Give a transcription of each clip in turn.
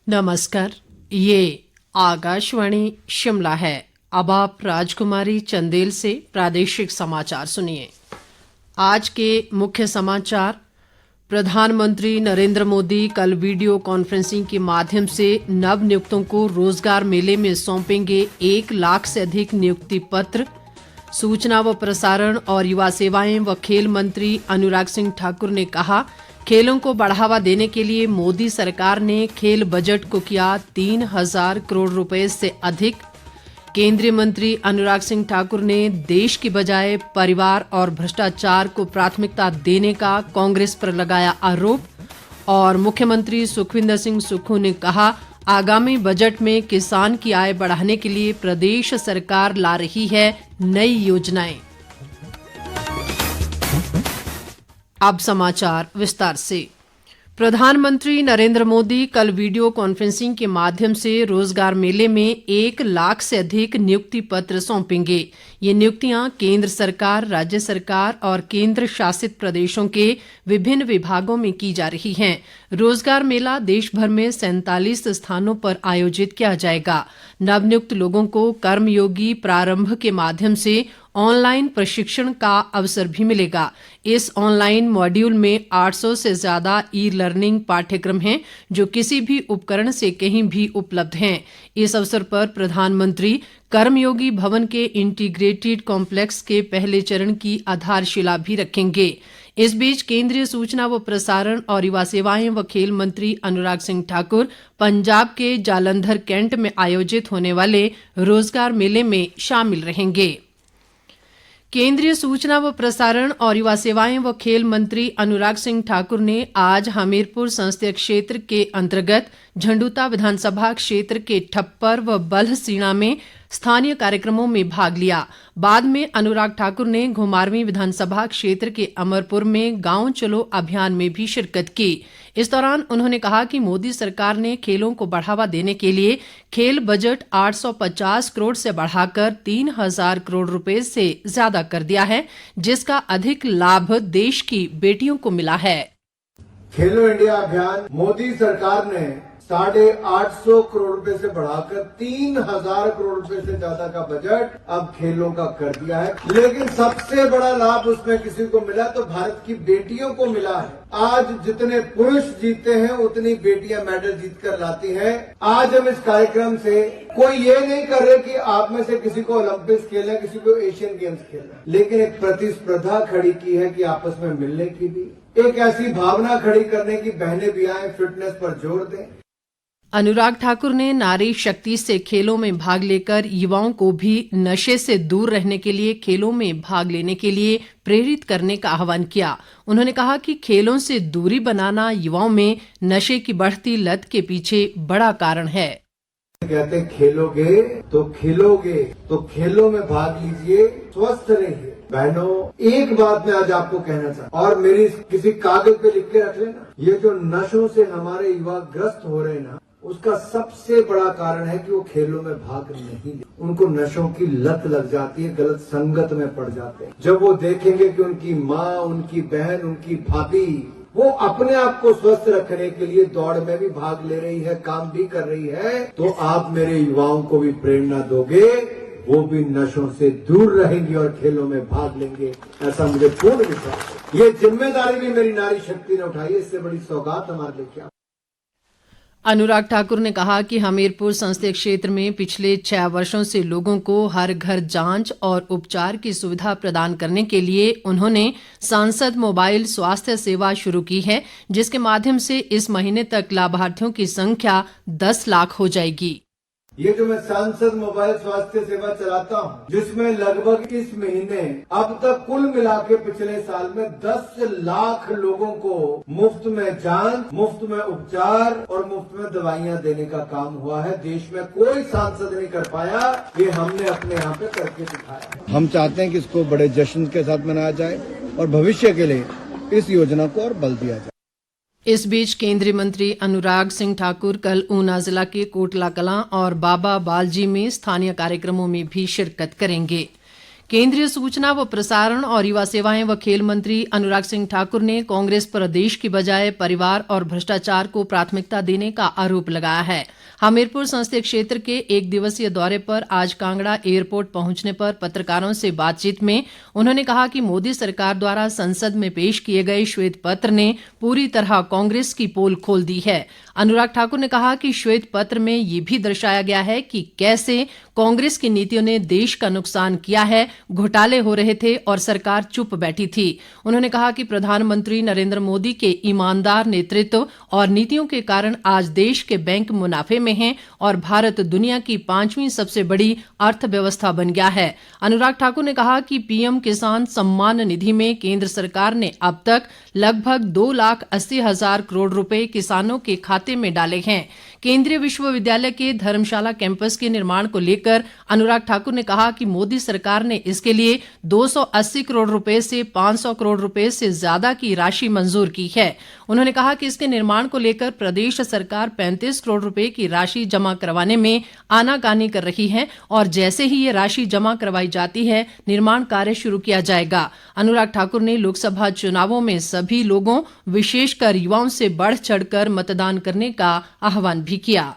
नमस्कार, ये आकाशवाणी शिमला है। अब आप राजकुमारी चंदेल से प्रादेशिक समाचार सुनिए। आज के मुख्य समाचार। प्रधानमंत्री नरेंद्र मोदी कल वीडियो कॉन्फ्रेंसिंग के माध्यम से नवनियुक्तों को रोजगार मेले में सौंपेंगे 1 लाख से अधिक नियुक्ति पत्र। सूचना व प्रसारण और युवा सेवाएं व खेल मंत्री अनुराग सिंह ठाकुर ने कहा, खेलों को बढ़ावा देने के लिए मोदी सरकार ने खेल बजट को किया 3,000 करोड़ रुपए से अधिक। केंद्रीय मंत्री अनुराग सिंह ठाकुर ने देश की बजाय परिवार और भ्रष्टाचार को प्राथमिकता देने का कांग्रेस पर लगाया आरोप। और मुख्यमंत्री सुखविंदर सिंह सुक्खू ने कहा, आगामी बजट में किसान की आय बढ़ाने के लिए प्रदेश सरकार ला रही है नई योजनाएं। अब समाचार विस्तार से। प्रधानमंत्री नरेंद्र मोदी कल वीडियो कॉन्फ्रेंसिंग के माध्यम से रोजगार मेले में 1 लाख से अधिक नियुक्ति पत्र सौंपेंगे। ये नियुक्तियां केंद्र सरकार, राज्य सरकार और केंद्र शासित प्रदेशों के विभिन्न विभागों में की जा रही हैं। रोजगार मेला देश भर में 47 स्थानों पर आयोजित किया जाएगा। नवनियुक्त लोगों को कर्मयोगी प्रारंभ के माध्यम से ऑनलाइन प्रशिक्षण का अवसर भी मिलेगा। इस ऑनलाइन मॉड्यूल में 800 से ज्यादा ई लर्निंग पाठ्यक्रम हैं, जो किसी भी उपकरण से कहीं भी उपलब्ध हैं। इस अवसर पर प्रधानमंत्री कर्मयोगी भवन के इंटीग्रेटेड कॉम्प्लेक्स के पहले चरण की आधारशिला भी रखेंगे। इस बीच केंद्रीय सूचना व प्रसारण और युवा सेवाएं व खेल मंत्री अनुराग सिंह ठाकुर पंजाब के जालंधर कैंट में आयोजित होने वाले रोजगार मेले में शामिल रहेंगे। केंद्रीय सूचना व प्रसारण और युवा सेवाएं व खेल मंत्री अनुराग सिंह ठाकुर ने आज हमीरपुर संसदीय क्षेत्र के अंतर्गत झंडूता विधानसभा क्षेत्र के ठप्पर व बल्हसीणा में स्थानीय कार्यक्रमों में भाग लिया। बाद में अनुराग ठाकुर ने घुमारवीं विधानसभा क्षेत्र के अमरपुर में गांव चलो अभियान में भी शिरकत की। इस दौरान उन्होंने कहा कि मोदी सरकार ने खेलों को बढ़ावा देने के लिए खेल बजट 850 करोड़ से बढ़ाकर 3,000 करोड़ रुपए से ज्यादा कर दिया है, जिसका अधिक लाभ देश की बेटियों को मिला है। खेलो इंडिया अभियान मोदी सरकार ने 850 करोड़ रुपए से बढ़ाकर 3,000 करोड़ रुपए से ज्यादा का बजट अब खेलों का कर दिया है। लेकिन सबसे बड़ा लाभ उसमें किसी को मिला तो भारत की बेटियों को मिला है। आज जितने पुरुष जीतते हैं उतनी बेटियां मेडल जीत कर लाती हैं। आज हम इस कार्यक्रम से कोई ये नहीं कर रहे कि आप में से किसी को ओलंपिक्स खेलना, किसी को एशियन गेम्स खेलना, लेकिन एक प्रतिस्पर्धा खड़ी की है कि आपस में मिलने की भी, एक ऐसी भावना खड़ी करने की बहनें भी आए, फिटनेस पर जोर दें। अनुराग ठाकुर ने नारी शक्ति से खेलों में भाग लेकर युवाओं को भी नशे से दूर रहने के लिए खेलों में भाग लेने के लिए प्रेरित करने का आह्वान किया। उन्होंने कहा कि खेलों से दूरी बनाना युवाओं में नशे की बढ़ती लत के पीछे बड़ा कारण है। कहते खेलोगे तो खिलोगे, तो खेलों में भाग लीजिए, स्वस्थ रहिए। बहनों, एक बात मैं आज आपको कहना चाहता हूं और मेरी किसी कागज पे लिख के रख लेना, ये जो नशों से हमारे युवा ग्रस्त हो रहे हैं ना, उसका सबसे बड़ा कारण है कि वो खेलों में भाग नहीं ले। उनको नशों की लत लग जाती है, गलत संगत में पड़ जाते हैं। जब वो देखेंगे कि उनकी माँ, उनकी बहन, उनकी भाभी वो अपने आप को स्वस्थ रखने के लिए दौड़ में भी भाग ले रही है, काम भी कर रही है, तो आप मेरे युवाओं को भी प्रेरणा दोगे, वो भी नशों से दूर रहेंगे और खेलों में भाग लेंगे, ऐसा मुझे पूर्ण विश्वास है। ये जिम्मेदारी भी मेरी नारी शक्ति ने उठाई है, इससे बड़ी सौगात हमारे लिए क्या। अनुराग ठाकुर ने कहा कि हमीरपुर संसदीय क्षेत्र में पिछले 6 वर्षों से लोगों को हर घर जांच और उपचार की सुविधा प्रदान करने के लिए उन्होंने सांसद मोबाइल स्वास्थ्य सेवा शुरू की है, जिसके माध्यम से इस महीने तक लाभार्थियों की संख्या 10 लाख हो जाएगी। ये जो मैं सांसद मोबाइल स्वास्थ्य सेवा चलाता हूँ, जिसमें लगभग इस महीने अब तक कुल मिला के पिछले साल में 10 लाख लोगों को मुफ्त में जांच, मुफ्त में उपचार और मुफ्त में दवाइयाँ देने का काम हुआ है। देश में कोई सांसद नहीं कर पाया, ये हमने अपने यहाँ पे करके दिखाया। हम चाहते हैं कि इसको बड़े जश्न के साथ मनाया जाए और भविष्य के लिए इस योजना को और बल दिया जाए। इस बीच केंद्रीय मंत्री अनुराग सिंह ठाकुर कल ऊना जिला के कोटला कलां और बाबा बालजी में स्थानीय कार्यक्रमों में भी शिरकत करेंगे। केंद्रीय सूचना व प्रसारण और युवा सेवाएं व खेल मंत्री अनुराग सिंह ठाकुर ने कांग्रेस पर देश की बजाय परिवार और भ्रष्टाचार को प्राथमिकता देने का आरोप लगाया है। हमीरपुर संसदीय क्षेत्र के एक दिवसीय दौरे पर आज कांगड़ा एयरपोर्ट पहुंचने पर पत्रकारों से बातचीत में उन्होंने कहा कि मोदी सरकार द्वारा संसद में पेश किए गए श्वेत पत्र ने पूरी तरह कांग्रेस की पोल खोल दी है। अनुराग ठाकुर ने कहा कि श्वेत पत्र में ये भी दर्शाया गया है कि कैसे कांग्रेस की नीतियों ने देश का नुकसान किया है, घोटाले हो रहे थे और सरकार चुप बैठी थी। उन्होंने कहा कि प्रधानमंत्री नरेंद्र मोदी के ईमानदार नेतृत्व और नीतियों के कारण आज देश के बैंक मुनाफे में हैं और भारत दुनिया की 5वीं सबसे बड़ी अर्थव्यवस्था बन गया है। अनुराग ठाकुर ने कहा कि पीएम किसान सम्मान निधि में केंद्र सरकार ने अब तक लगभग 2,80,000 करोड़ रुपए किसानों के खाते में डाले हैं। केंद्रीय विश्वविद्यालय के धर्मशाला कैंपस के निर्माण को लेकर अनुराग ठाकुर ने कहा कि मोदी सरकार ने इसके लिए 280 करोड़ रुपए से 500 करोड़ रुपए से ज्यादा की राशि मंजूर की है। उन्होंने कहा कि इसके निर्माण को लेकर प्रदेश सरकार 35 करोड़ रुपए की राशि जमा करवाने में आनाकानी कर रही है और जैसे ही ये राशि जमा करवाई जाती है निर्माण कार्य शुरू किया जाएगा। अनुराग ठाकुर ने लोकसभा चुनावों में सभी लोगों विशेषकर युवाओं से बढ़ चढ़कर मतदान करने का आह्वान भी किया।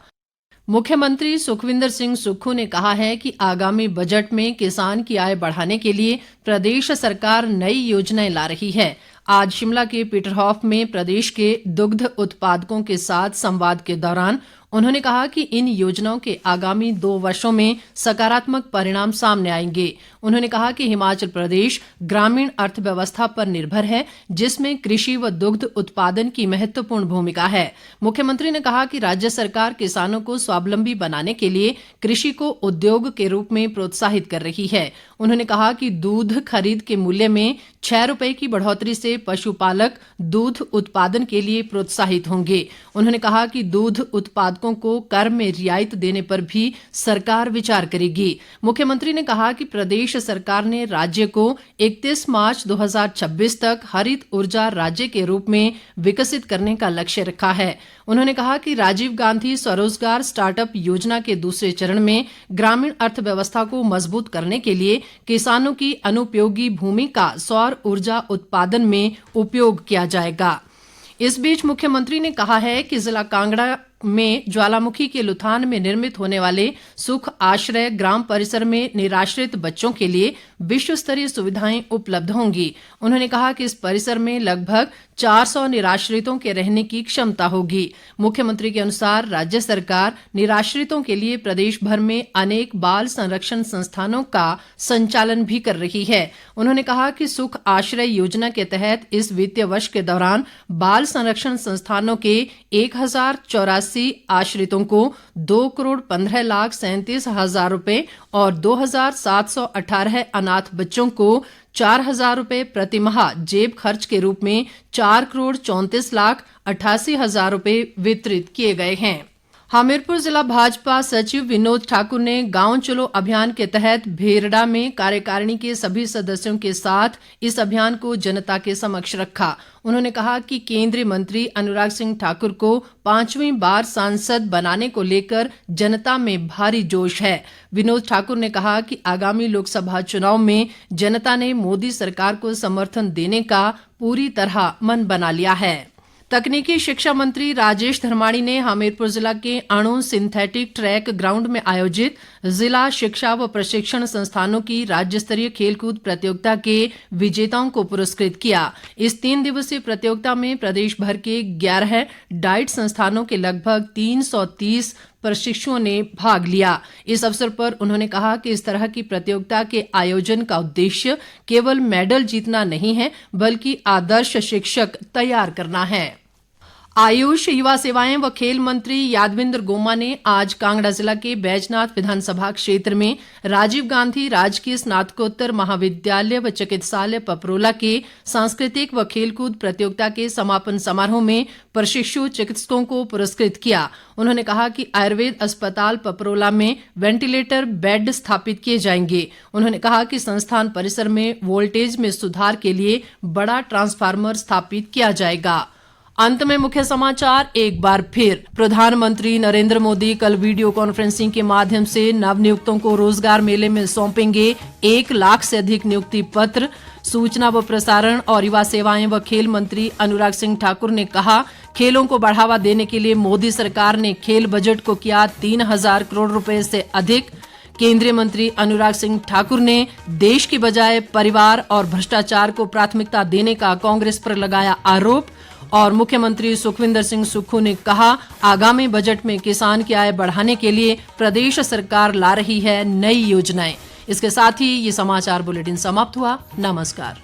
मुख्यमंत्री सुखविंदर सिंह सुक्खू ने कहा है कि आगामी बजट में किसान की आय बढ़ाने के लिए प्रदेश सरकार नई योजनाएं ला रही है। आज शिमला के पीटरहॉफ में प्रदेश के दुग्ध उत्पादकों के साथ संवाद के दौरान उन्होंने कहा कि इन योजनाओं के आगामी 2 वर्षों में सकारात्मक परिणाम सामने आएंगे। उन्होंने कहा कि हिमाचल प्रदेश ग्रामीण अर्थव्यवस्था पर निर्भर है, जिसमें कृषि व दुग्ध उत्पादन की महत्वपूर्ण भूमिका है। मुख्यमंत्री ने कहा कि राज्य सरकार किसानों को स्वावलंबी बनाने के लिए कृषि को उद्योग के रूप में प्रोत्साहित कर रही है। उन्होंने कहा कि दूध खरीद के मूल्य में 6 रुपए की बढ़ोतरी से पशुपालक दूध उत्पादन के लिए प्रोत्साहित होंगे। उन्होंने कहा कि दूध उत्पादकों को कर में रियायत देने पर भी सरकार विचार करेगी। मुख्यमंत्री ने कहा कि प्रदेश सरकार ने राज्य को 31 मार्च 2026 तक हरित ऊर्जा राज्य के रूप में विकसित करने का लक्ष्य रखा है। उन्होंने कहा कि राजीव गांधी स्वरोजगार स्टार्टअप योजना के दूसरे चरण में ग्रामीण अर्थव्यवस्था को मजबूत करने के लिए किसानों की अनुपयोगी भूमि का सौर ऊर्जा उत्पादन में उपयोग किया जाएगा। इस बीच मुख्यमंत्री ने कहा है कि जिला कांगड़ा में ज्वालामुखी के लुथान में निर्मित होने वाले सुख आश्रय ग्राम परिसर में निराश्रित बच्चों के लिए विश्व स्तरीय सुविधाएं उपलब्ध होंगी। उन्होंने कहा कि इस परिसर में लगभग 400 निराश्रितों के रहने की क्षमता होगी। मुख्यमंत्री के अनुसार राज्य सरकार निराश्रितों के लिए प्रदेश भर में अनेक बाल संरक्षण संस्थानों का संचालन भी कर रही है। उन्होंने कहा कि सुख आश्रय योजना के तहत इस वित्तीय वर्ष के दौरान बाल संरक्षण संस्थानों के 1084 आश्रितों को 2,15,37,000 रुपए और 2,718 अनाथ बच्चों को 4,000 रुपए प्रतिमाह जेब खर्च के रूप में 4,34,88,000 रुपए वितरित किए गए हैं। हमीरपुर जिला भाजपा सचिव विनोद ठाकुर ने गांव चलो अभियान के तहत भेरडा में कार्यकारिणी के सभी सदस्यों के साथ इस अभियान को जनता के समक्ष रखा। उन्होंने कहा कि केंद्रीय मंत्री अनुराग सिंह ठाकुर को 5वीं बार सांसद बनाने को लेकर जनता में भारी जोश है। विनोद ठाकुर ने कहा कि आगामी लोकसभा चुनाव में जनता ने मोदी सरकार को समर्थन देने का पूरी तरह मन बना लिया है। तकनीकी शिक्षा मंत्री राजेश धर्माणी ने हमीरपुर जिला के अणु सिंथेटिक ट्रैक ग्राउंड में आयोजित जिला शिक्षा व प्रशिक्षण संस्थानों की राज्य स्तरीय खेलकूद प्रतियोगिता के विजेताओं को पुरस्कृत किया। इस 3 दिवसीय प्रतियोगिता में प्रदेश भर के 11 डाइट संस्थानों के लगभग 330 प्रशिक्षुओं ने भाग लिया। इस अवसर पर उन्होंने कहा कि इस तरह की प्रतियोगिता के आयोजन का उद्देश्य केवल मेडल जीतना नहीं है, बल्कि आदर्श शिक्षक तैयार करना है। आयुष, युवा सेवाएं व खेल मंत्री यादविंद्र गोमा ने आज कांगड़ा जिला के बैजनाथ विधानसभा क्षेत्र में राजीव गांधी राजकीय स्नातकोत्तर महाविद्यालय व चिकित्सालय पपरोला के सांस्कृतिक व खेलकूद प्रतियोगिता के समापन समारोह में प्रशिक्षु चिकित्सकों को पुरस्कृत किया। उन्होंने कहा कि आयुर्वेद अस्पताल पपरोला में वेंटिलेटर बेड स्थापित किए जाएंगे। उन्होंने कहा कि संस्थान परिसर में वोल्टेज में सुधार के लिए बड़ा ट्रांसफार्मर स्थापित किया जाएगा। अंत में मुख्य समाचार एक बार फिर। प्रधानमंत्री नरेंद्र मोदी कल वीडियो कॉन्फ्रेंसिंग के माध्यम से नवनियुक्तों को रोजगार मेले में सौंपेंगे 1 लाख से अधिक नियुक्ति पत्र। सूचना व प्रसारण और युवा सेवाएं व खेल मंत्री अनुराग सिंह ठाकुर ने कहा, खेलों को बढ़ावा देने के लिए मोदी सरकार ने खेल बजट को किया 3,000 करोड़ रुपए से अधिक। केंद्रीय मंत्री अनुराग सिंह ठाकुर ने देश की बजाय परिवार और भ्रष्टाचार को प्राथमिकता देने का कांग्रेस पर लगाया आरोप। और मुख्यमंत्री सुखविंदर सिंह सुक्खू ने कहा, आगामी बजट में किसान की आय बढ़ाने के लिए प्रदेश सरकार ला रही है नई योजनाएं। इसके साथ ही ये समाचार बुलेटिन समाप्त हुआ। नमस्कार।